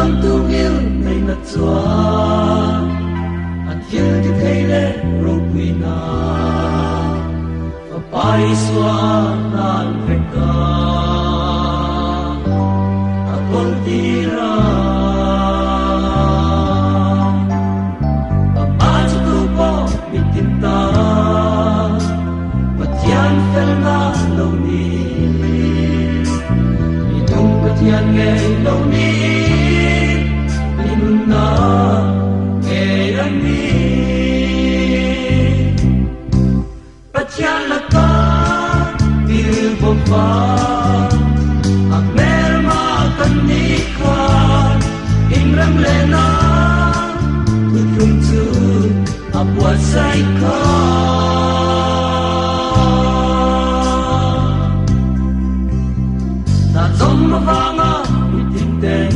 tâm tu yêu ngày nát xóa anh hiu thì thấy lệ rồi quy na và bay xóa nan về cả con tira ba chu tu po bitin ta patian fel na lo ni ni tung patian nge lo ni ni mun na nge ran ni patian la ka bil bo pa buat saya ta giống mà vang à tin tên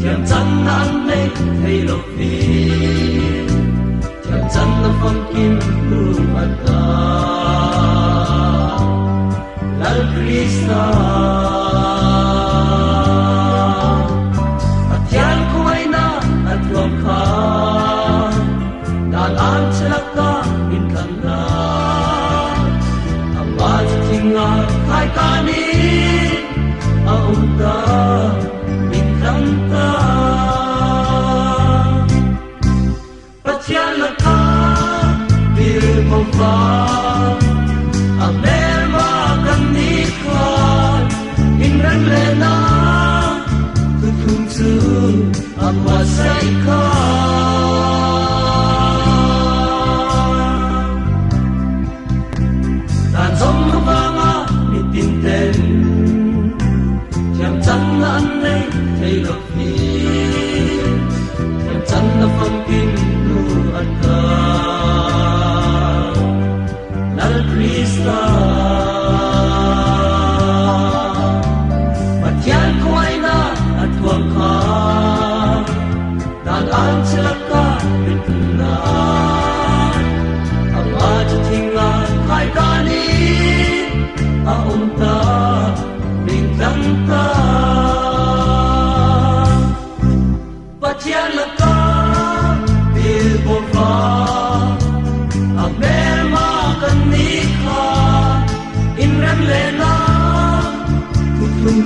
thiam chân nan này thấy lộc đi thiam chân nó phong kim tu mặt ta lal Krista atian kuai na atuam kha an chelaka in kanna amaj tinga khai kani aunta min kanta pachalaka bil mova amerma kanni khan in ran lena tutum chu amwa sai kha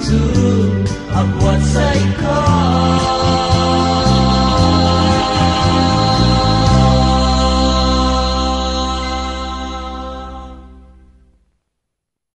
tu aku buat saya